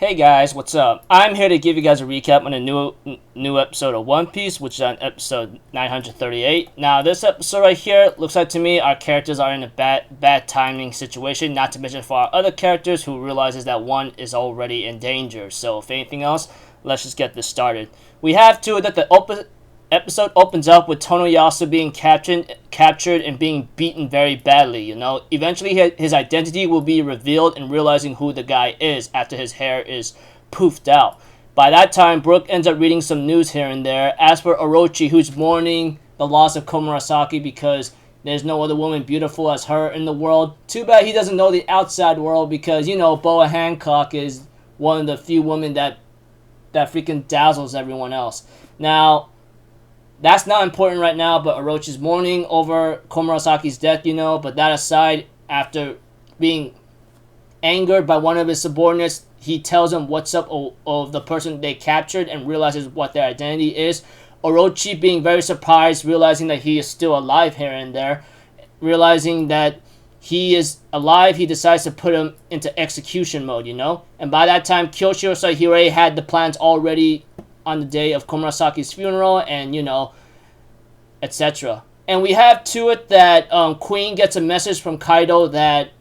Hey guys, what's up? I'm here to give you guys a recap on a new episode of One Piece, which is on episode 938. Now, this episode right here looks like to me our characters are in a bad timing situation. Not to mention for our other characters who realizes that one is already in danger. So, if anything else, let's just get this started. We have to that the episode opens up with Tonoyasu being captured and being beaten very badly, you know. Eventually, his identity will be revealed and realizing who the guy is after his hair is poofed out. By that time, Brook ends up reading some news here and there. As for Orochi, who's mourning the loss of Komurasaki because there's no other woman beautiful as her in the world. Too bad he doesn't know the outside world because, you know, Boa Hancock is one of the few women that freaking dazzles everyone else. Now, that's not important right now, but Orochi's mourning over Komurasaki's death, you know. But that aside, after being angered by one of his subordinates, he tells him what's up of the person they captured and realizes what their identity is. Orochi being very surprised, realizing that he is still alive here and there. Realizing that he is alive, he decides to put him into execution mode, you know. And by that time, Kyoshiro Saihire had the plans already on the day of Komurasaki's funeral, and you know, etc. And we have to it that Queen gets a message from Kaido that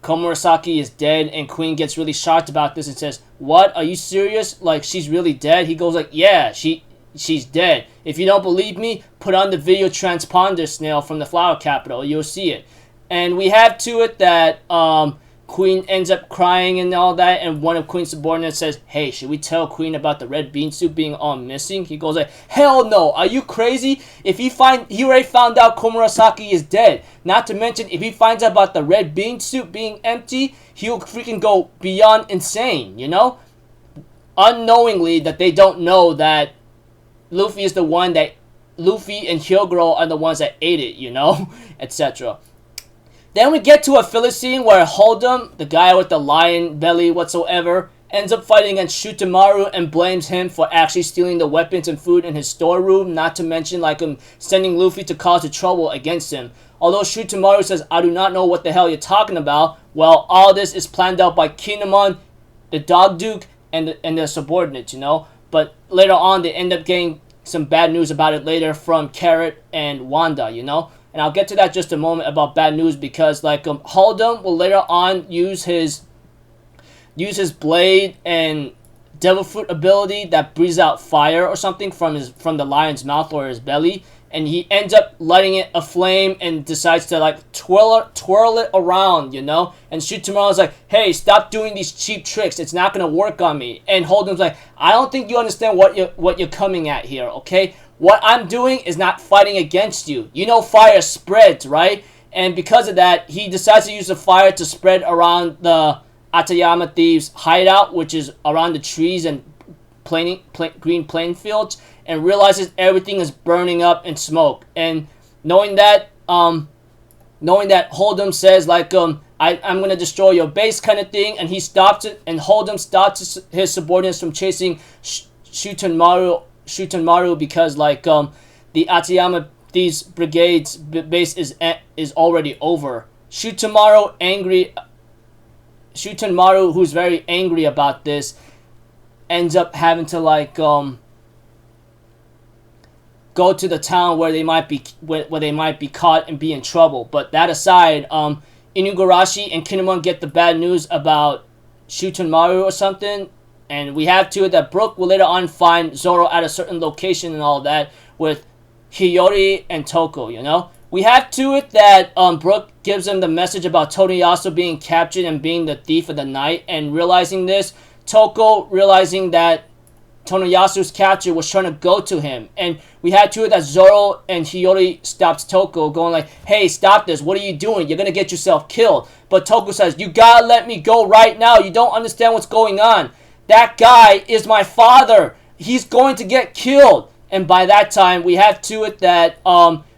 Komurasaki is dead, and Queen gets really shocked about this and says, "What? Are you serious? Like, she's really dead?" He goes like, "Yeah, she's dead. If you don't believe me, put on the video transponder snail from the Flower Capital. You'll see it." And we have to it that Queen ends up crying and all that, and one of Queen's subordinates says, "Hey, should we tell Queen about the red bean soup being all missing?" He goes like, "Hell no, are you crazy? He already found out Komurasaki is dead. Not to mention, if he finds out about the red bean soup being empty, he'll freaking go beyond insane, you know? Unknowingly that they don't know that Luffy and Hyogoro are the ones that ate it, you know, etc. Then we get to a Philistine where Haldom, the guy with the lion belly whatsoever, ends up fighting against Shutamaru and blames him for actually stealing the weapons and food in his storeroom, not to mention like him sending Luffy to cause the trouble against him. Although Shutamaru says, "I do not know what the hell you're talking about," well, all this is planned out by Kinemon, the Dog Duke, and their subordinates, you know. But later on, they end up getting some bad news about it later from Carrot and Wanda, you know. And I'll get to that just a moment about bad news because like Haldom will later on use his blade and devil fruit ability that breathes out fire or something from the lion's mouth or his belly, and he ends up lighting it aflame and decides to like twirl it around, you know. And Shutamaru's like, "Hey, stop doing these cheap tricks. It's not gonna work on me." And Holdom's like, "I don't think you understand what you're coming at here, okay? What I'm doing is not fighting against you. You know fire spreads, right?" And because of that, he decides to use the fire to spread around the Atayama thieves' hideout, which is around the trees and green plain fields, and realizes everything is burning up in smoke. And knowing that Haldom says like I'm gonna destroy your base kind of thing, and he stops it, and Haldom stops his subordinates from chasing Shutamaru because like the Atayama thieves brigade's base is already over. Shutamaru, who's very angry about this, ends up having to like go to the town where they might be caught and be in trouble. But that aside, Inugarashi and Kinemon get the bad news about Shutamaru or something. And we have to that Brook will later on find Zoro at a certain location and all that with Hiyori and Toko, you know. We have to it that Brook gives him the message about Tonoyasu being captured and being the thief of the night. And realizing this, Toko realizing that Tonoyasu's capture was trying to go to him. And we had to it that Zoro and Hiyori stops Toko, going like, "Hey, stop this. What are you doing? You're going to get yourself killed." But Toko says, "You gotta let me go right now. You don't understand what's going on. That guy is my father. He's going to get killed." And by that time, we have to it that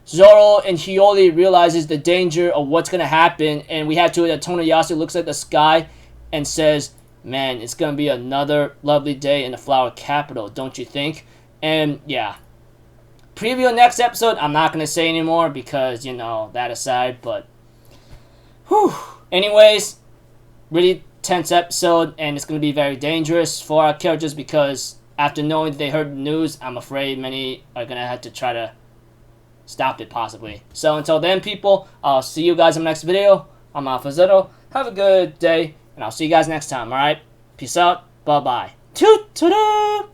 Zoro and Hiyori realizes the danger of what's going to happen. And we have to it that Tonoyasu looks at the sky and says, "Man, it's going to be another lovely day in the Flower Capital, don't you think?" And yeah. Preview next episode, I'm not going to say anymore because, you know, that aside. But, whew. Anyways, really tense episode, and it's going to be very dangerous for our characters because after knowing that they heard the news, I'm afraid many are going to have to try to stop it, possibly. So until then, people, I'll see you guys in the next video. I'm Alphazzetto. Have a good day, and I'll see you guys next time, alright? Peace out. Bye-bye. Toot-toot-toot!